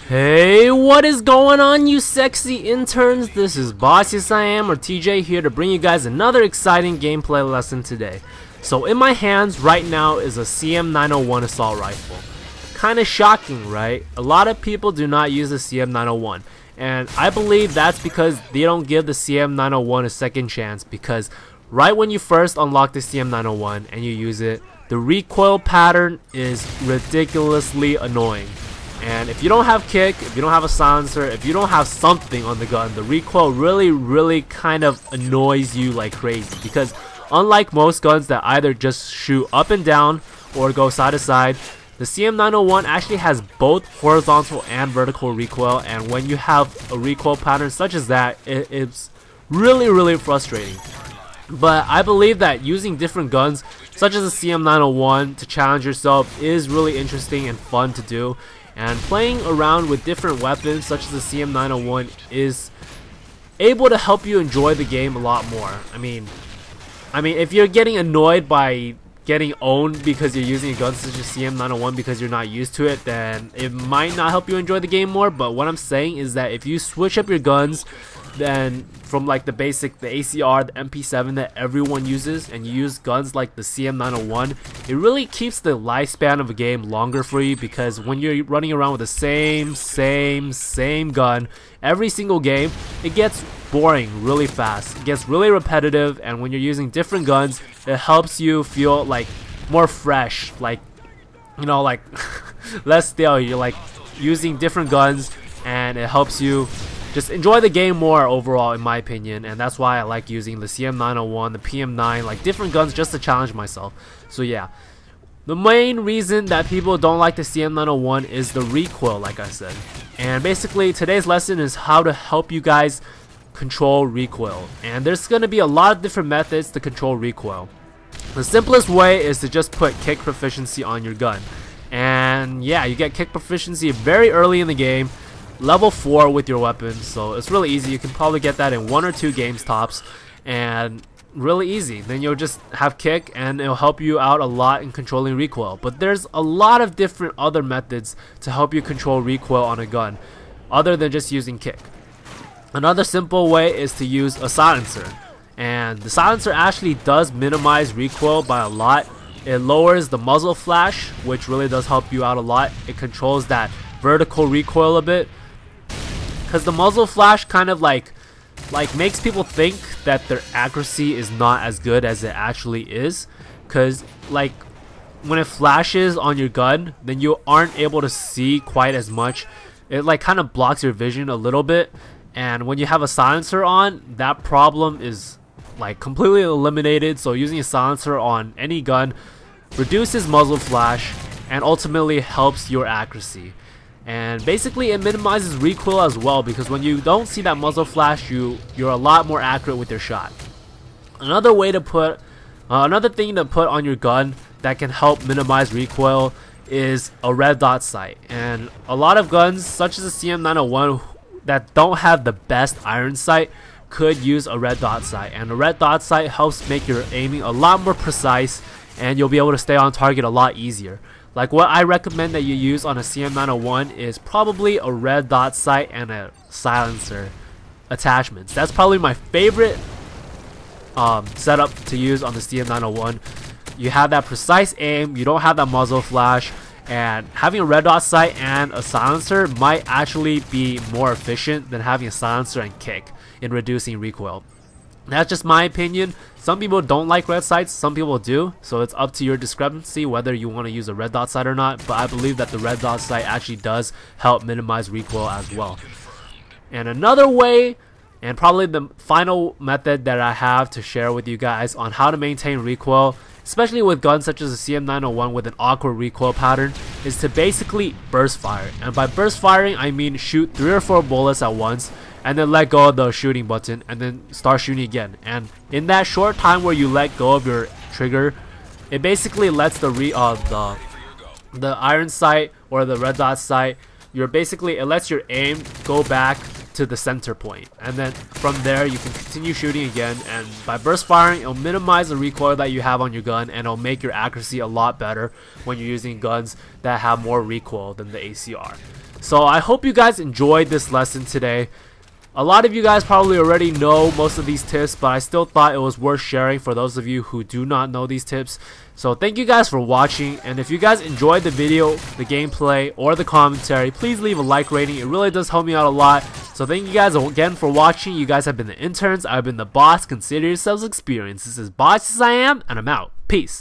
Hey, what is going on, you sexy interns? This is Boss, yes I am, or TJ, here to bring you guys another exciting gameplay lesson today. So in my hands right now is a CM901 assault rifle. Kinda shocking, right? A lot of people do not use the CM901, and I believe that's because they don't give the CM901 a second chance, because right when you first unlock the CM901 and you use it, the recoil pattern is ridiculously annoying. And if you don't have kick, if you don't have a silencer, if you don't have something on the gun, the recoil really kind of annoys you like crazy. Because unlike most guns that either just shoot up and down or go side to side, the CM901 actually has both horizontal and vertical recoil, and when you have a recoil pattern such as that, it's really frustrating. But I believe that using different guns such as the CM901 to challenge yourself is really interesting and fun to do. And playing around with different weapons such as the CM901 is able to help you enjoy the game a lot more. I mean, if you're getting annoyed by getting owned because you're using a gun such as CM901 because you're not used to it, then it might not help you enjoy the game more. But what I'm saying is that if you switch up your guns, then from like the basic, the ACR, the MP7 that everyone uses, and you use guns like the CM901, it really keeps the lifespan of a game longer for you, because when you're running around with the same gun every single game, it gets boring really fast. It gets really repetitive, and when you're using different guns, it helps you feel like more fresh, like, you know, like less stale. You're like using different guns, and it helps you just enjoy the game more overall, in my opinion. And that's why I like using the CM901, the PM9, like different guns just to challenge myself. So yeah, the main reason that people don't like the CM901 is the recoil, like I said. And basically today's lesson is how to help you guys control recoil. And there's going to be a lot of different methods to control recoil. The simplest way is to just put kick proficiency on your gun. And yeah, you get kick proficiency very early in the game, level 4 with your weapon, so it's really easy. You can probably get that in 1 or 2 games tops, and really easy. Then you'll just have kick, and it'll help you out a lot in controlling recoil. But there's a lot of different other methods to help you control recoil on a gun other than just using kick. Another simple way is to use a silencer, and the silencer actually does minimize recoil by a lot. It lowers the muzzle flash, which really does help you out a lot. It controls that vertical recoil a bit, because the muzzle flash kind of like makes people think that their accuracy is not as good as it actually is, because like when it flashes on your gun, then you aren't able to see quite as much. It like kind of blocks your vision a little bit, and when you have a silencer on, that problem is like completely eliminated. So using a silencer on any gun reduces muzzle flash and ultimately helps your accuracy. And basically it minimizes recoil as well, because when you don't see that muzzle flash, you're a lot more accurate with your shot. Another way to put another thing to put on your gun that can help minimize recoil is a red dot sight. And a lot of guns such as the CM901 that don't have the best iron sight could use a red dot sight, and a red dot sight helps make your aiming a lot more precise, and you'll be able to stay on target a lot easier. Like what I recommend that you use on a CM901 is probably a red dot sight and a silencer attachments. That's probably my favorite setup to use on the CM901. You have that precise aim, you don't have that muzzle flash, and having a red dot sight and a silencer might actually be more efficient than having a silencer and kick in reducing recoil. That's just my opinion. Some people don't like red sights, some people do, so it's up to your discrepancy whether you want to use a red dot sight or not. But I believe that the red dot sight actually does help minimize recoil as well. And another way, and probably the final method that I have to share with you guys on how to maintain recoil, especially with guns such as the CM901 with an awkward recoil pattern, is to basically burst fire. And by burst firing, I mean shoot 3 or 4 bullets at once, and then let go of the shooting button, and then start shooting again. And in that short time where you let go of your trigger, it basically lets the iron sight or the red dot sight, it lets your aim go back to the center point, and then from there you can continue shooting again. And by burst firing, it'll minimize the recoil that you have on your gun, and it'll make your accuracy a lot better when you're using guns that have more recoil than the ACR. So I hope you guys enjoyed this lesson today. A lot of you guys probably already know most of these tips, but I still thought it was worth sharing for those of you who do not know these tips. So thank you guys for watching, and if you guys enjoyed the video, the gameplay, or the commentary, please leave a like rating. It really does help me out a lot. So thank you guys again for watching. You guys have been the interns. I've been the boss. Consider yourselves experienced. This is Boss as I Am, and I'm out. Peace.